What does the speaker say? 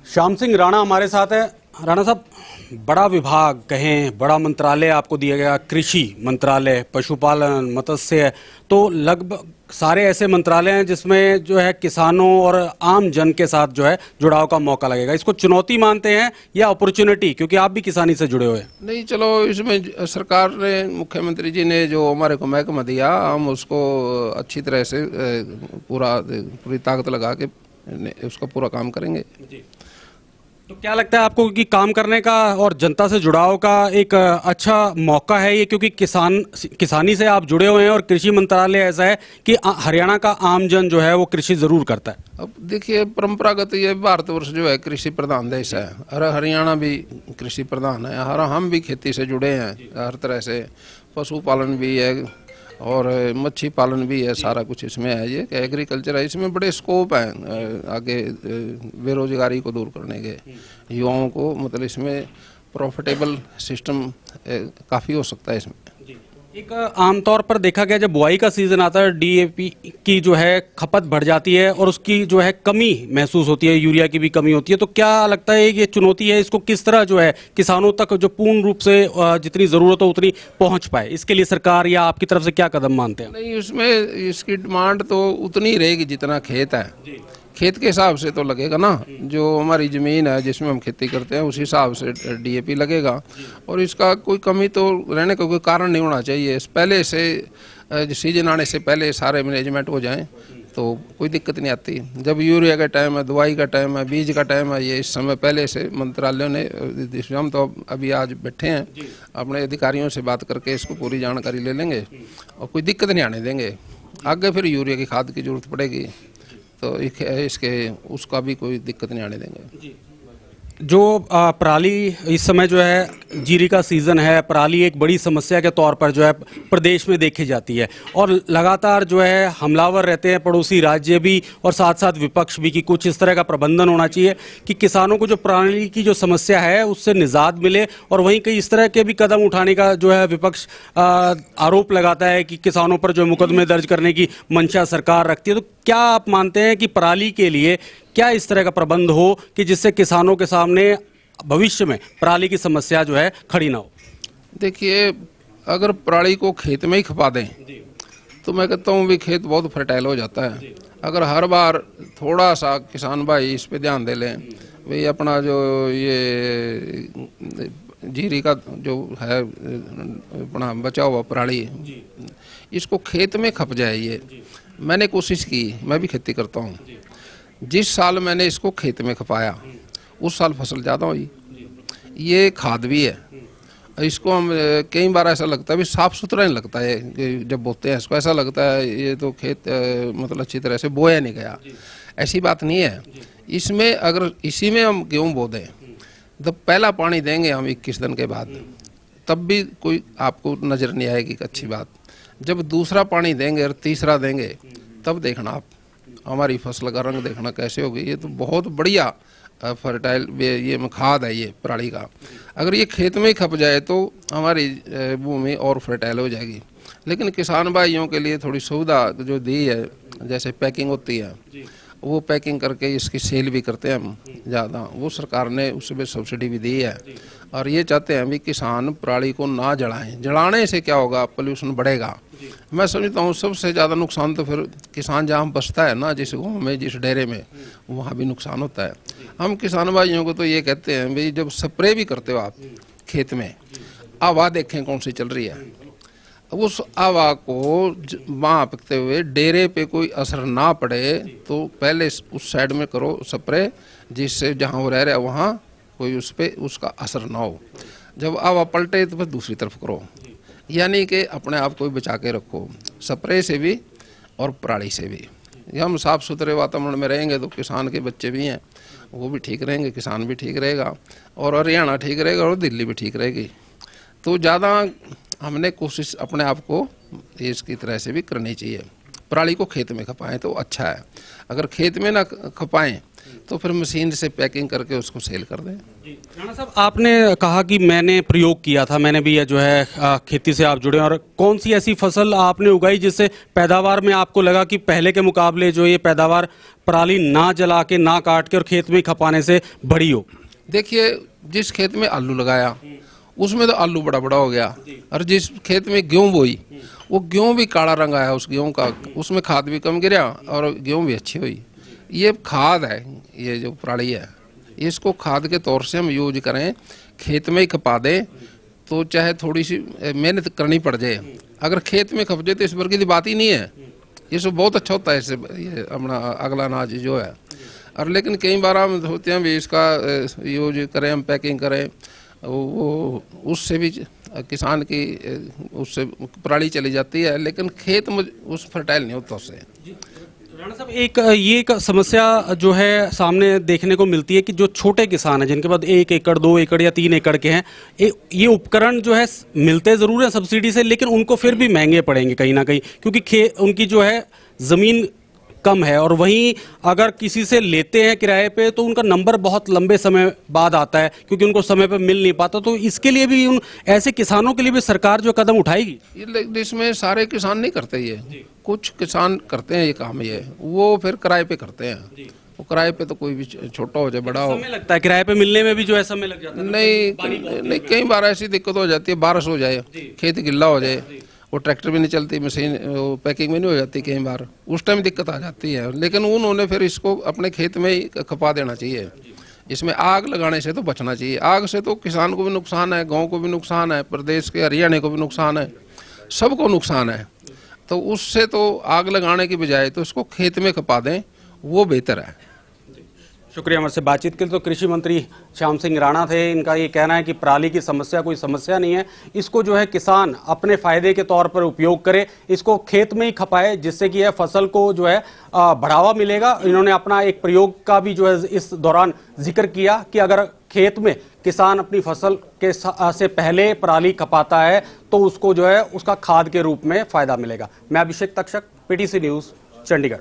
श्याम सिंह राणा हमारे साथ है। राणा साहब, बड़ा विभाग कहें, बड़ा मंत्रालय आपको दिया गया, कृषि मंत्रालय, पशुपालन, मत्स्य, तो लगभग सारे ऐसे मंत्रालय हैं जिसमें जो है किसानों और आम जन के साथ जो है जुड़ाव का मौका लगेगा। इसको चुनौती मानते हैं या अपॉर्चुनिटी, क्योंकि आप भी किसानी से जुड़े हुए हैं? नहीं, चलो इसमें सरकार ने, मुख्यमंत्री जी ने जो हमारे को महकमा दिया, हम उसको अच्छी तरह से पूरी ताकत लगा के उसका पूरा काम करेंगे। तो क्या लगता है आपको कि काम करने का और जनता से जुड़ाव का एक अच्छा मौका है ये, क्योंकि किसानी से आप जुड़े हुए हैं और कृषि मंत्रालय ऐसा है कि हरियाणा का आम जन जो है वो कृषि जरूर करता है? अब देखिए, परंपरागत ये भारतवर्ष जो है कृषि प्रधान देश है, और हरियाणा भी कृषि प्रधान है। हम भी खेती से जुड़े हैं हर तरह से, पशुपालन भी है और मच्छी पालन भी है, सारा कुछ इसमें है। ये एग्रीकल्चर है, इसमें बड़े स्कोप हैं आगे बेरोजगारी को दूर करने के, युवाओं को, मतलब इसमें प्रॉफिटेबल सिस्टम काफ़ी हो सकता है इसमें। एक आमतौर पर देखा गया, जब बुआई का सीजन आता है डीएपी की जो है खपत बढ़ जाती है और उसकी जो है कमी महसूस होती है, यूरिया की भी कमी होती है, तो क्या लगता है कि ये चुनौती है, इसको किस तरह जो है किसानों तक जो पूर्ण रूप से जितनी ज़रूरत हो उतनी पहुंच पाए, इसके लिए सरकार या आपकी तरफ से क्या कदम मानते हैं? नहीं, उसमें इसकी डिमांड तो उतनी ही रहेगी जितना खेत है। खेत के हिसाब से तो लगेगा ना, जो हमारी ज़मीन है जिसमें हम खेती करते हैं उस हिसाब से डीएपी लगेगा, और इसका कोई कमी तो रहने का कोई कारण नहीं होना चाहिए। पहले से सीजन आने से पहले सारे मैनेजमेंट हो जाएं तो कोई दिक्कत नहीं आती। जब यूरिया का टाइम है, दवाई का टाइम है, बीज का टाइम है, ये इस समय पहले से मंत्रालयों ने, हम तो अभी आज बैठे हैं अपने अधिकारियों से बात करके इसको पूरी जानकारी ले लेंगे और कोई दिक्कत नहीं आने देंगे। आगे फिर यूरिया की खाद की जरूरत पड़ेगी तो इसके उसका भी कोई दिक्कत नहीं आने देंगे। जो पराली इस समय जो है जीरी का सीज़न है, पराली एक बड़ी समस्या के तौर पर जो है प्रदेश में देखी जाती है और लगातार जो है हमलावर रहते हैं पड़ोसी राज्य भी और साथ साथ विपक्ष भी, कि कुछ इस तरह का प्रबंधन होना चाहिए कि किसानों को जो पराली की जो समस्या है उससे निजात मिले, और वहीं कई इस तरह के भी कदम उठाने का जो है विपक्ष आरोप लगाता है कि किसानों पर जो मुकदमे दर्ज करने की मंशा सरकार रखती है। तो क्या आप मानते हैं कि पराली के लिए क्या इस तरह का प्रबंध हो कि जिससे किसानों के सामने भविष्य में पराली की समस्या जो है खड़ी ना हो? देखिए, अगर पराली को खेत में ही खपा दें तो मैं कहता हूँ भी खेत बहुत फर्टाइल हो जाता है। अगर हर बार थोड़ा सा किसान भाई इस पे ध्यान दे लें, भाई अपना जो ये जीरी का जो है अपना बचा हुआ पराली, इसको खेत में खप जाए। ये मैंने कोशिश की, मैं भी खेती करता हूँ। जिस साल मैंने इसको खेत में खपाया उस साल फसल ज़्यादा हुई। ये खाद भी है, इसको हम कई बार ऐसा लगता है भी साफ़ सुथरा नहीं लगता है, जब बोते हैं इसको ऐसा लगता है ये तो खेत मतलब अच्छी तरह से बोया नहीं गया। ऐसी बात नहीं है। इसमें अगर इसी में हम गेहूँ बो दें तो पहला पानी देंगे हम 21 दिन के बाद, तब भी कोई आपको नज़र नहीं आएगी अच्छी बात। जब दूसरा पानी देंगे और तीसरा देंगे तब देखना आप हमारी फसल का रंग देखना कैसे होगी। ये तो बहुत बढ़िया फर्टाइल ये खाद है ये पराली का। अगर ये खेत में ही खप जाए तो हमारी भूमि और फर्टाइल हो जाएगी। लेकिन किसान भाइयों के लिए थोड़ी सुविधा जो दी है, जैसे पैकिंग होती है, वो पैकिंग करके इसकी सेल भी करते हैं हम ज़्यादा, वो सरकार ने उसमें सब्सिडी भी दी है। और ये चाहते हैं भी किसान पराली को ना जलाएं। जलाने से क्या होगा, पोल्यूशन बढ़ेगा। मैं समझता हूँ सबसे ज़्यादा नुकसान तो फिर किसान जहाँ बसता है ना, जिस गाँव में, जिस डेरे में, वहाँ भी नुकसान होता है। हम किसान भाइयों को तो ये कहते हैं भाई, जब स्प्रे भी करते हो आप खेत में, हवा देखें कौन सी चल रही है, उस हवा को मापते हुए डेरे पे कोई असर ना पड़े तो पहले उस साइड में करो स्प्रे, जिससे जहाँ वो रह रहा है वहाँ कोई उस पर उसका असर ना हो। जब हवा पलटे तो फिर दूसरी तरफ करो, यानी कि अपने आप को भी बचा के रखो, स्प्रे से भी और पराली से भी। हम साफ़ सुथरे वातावरण में रहेंगे तो किसान के बच्चे भी हैं वो भी ठीक रहेंगे, किसान भी ठीक रहेगा, और हरियाणा ठीक रहेगा और दिल्ली भी ठीक रहेगी। तो ज़्यादा हमने कोशिश अपने आप को देश की तरह से भी करनी चाहिए। पराली को खेत में खपाएं तो अच्छा है। अगर खेत में ना खपाएं तो फिर मशीन से पैकिंग करके उसको सेल कर दें। राणा साहब, आपने कहा कि मैंने प्रयोग किया था, मैंने भी ये जो है खेती से आप जुड़े, और कौन सी ऐसी फसल आपने उगाई जिससे पैदावार में आपको लगा कि पहले के मुकाबले जो ये पैदावार पराली ना जला के ना काट के और खेत में ही खपाने से बढ़ी हो? देखिए, जिस खेत में आलू लगाया उसमें तो आलू बड़ा बड़ा हो गया, और जिस खेत में गेहूं बोई वो गेहूं भी काला रंग आया उस गेहूं का, उसमें खाद भी कम गिरा और गेहूं भी अच्छी हुई। ये खाद है, ये जो पराली है, इसको खाद के तौर से हम यूज करें, खेत में ही खपा दें तो चाहे थोड़ी सी मेहनत करनी पड़ जाए, अगर खेत में खप जाए तो इस बार की बात ही नहीं है। ये सब बहुत अच्छा होता है, इससे ये अपना अगला अनाज जो है। और लेकिन कई बार हम होते हैं भी इसका यूज करें, हम पैकिंग करें, वो उससे भी किसान की उससे पराली चली जाती है, लेकिन खेत में उस फर्टाइल नहीं होता उससे। राणा साहब, एक समस्या जो है सामने देखने को मिलती है कि जो छोटे किसान हैं जिनके पास 1 एकड़ 2 एकड़ या 3 एकड़ के हैं, ये उपकरण जो है मिलते ज़रूर हैं सब्सिडी से, लेकिन उनको फिर भी महंगे पड़ेंगे कहीं ना कहीं, क्योंकि उनकी जो है ज़मीन कम है, और वहीं अगर किसी से लेते हैं किराए पे तो उनका नंबर बहुत लंबे समय बाद आता है क्योंकि उनको समय पे मिल नहीं पाता। तो इसके लिए भी उन ऐसे किसानों के लिए भी सरकार जो कदम उठाएगी? इसमें सारे किसान नहीं करते, ये कुछ किसान करते हैं ये काम, ये वो फिर किराए पे करते हैं। वो किराए पे तो कोई भी छोटा हो जाए बड़ा हो, समय लगता है किराए पे मिलने में भी जो है समय लग जाता है। नहीं कई बार ऐसी दिक्कत हो जाती है, बारिश हो जाए, खेत गिल्ला हो जाए, वो ट्रैक्टर भी नहीं चलती, मशीन वो पैकिंग में नहीं हो जाती, कई बार उस टाइम दिक्कत आ जाती है। लेकिन उन्होंने फिर इसको अपने खेत में ही खपा देना चाहिए। इसमें आग लगाने से तो बचना चाहिए, आग से तो किसान को भी नुकसान है, गांव को भी नुकसान है, प्रदेश के हरियाणा को भी नुकसान है, सबको नुकसान है। तो उससे तो आग लगाने की बजाय तो इसको खेत में खपा दें, वो बेहतर है। शुक्रिया हमारे से बातचीत के लिए। तो कृषि मंत्री श्याम सिंह राणा थे। इनका ये कहना है कि पराली की समस्या कोई समस्या नहीं है, इसको जो है किसान अपने फायदे के तौर पर उपयोग करे, इसको खेत में ही खपाए, जिससे कि यह फसल को जो है बढ़ावा मिलेगा। इन्होंने अपना एक प्रयोग का भी जो है इस दौरान जिक्र किया कि अगर खेत में किसान अपनी फसल के से पहले पराली खपाता है तो उसको जो है उसका खाद के रूप में फायदा मिलेगा। मैं अभिषेक तक्षक, PTC न्यूज़, चंडीगढ़।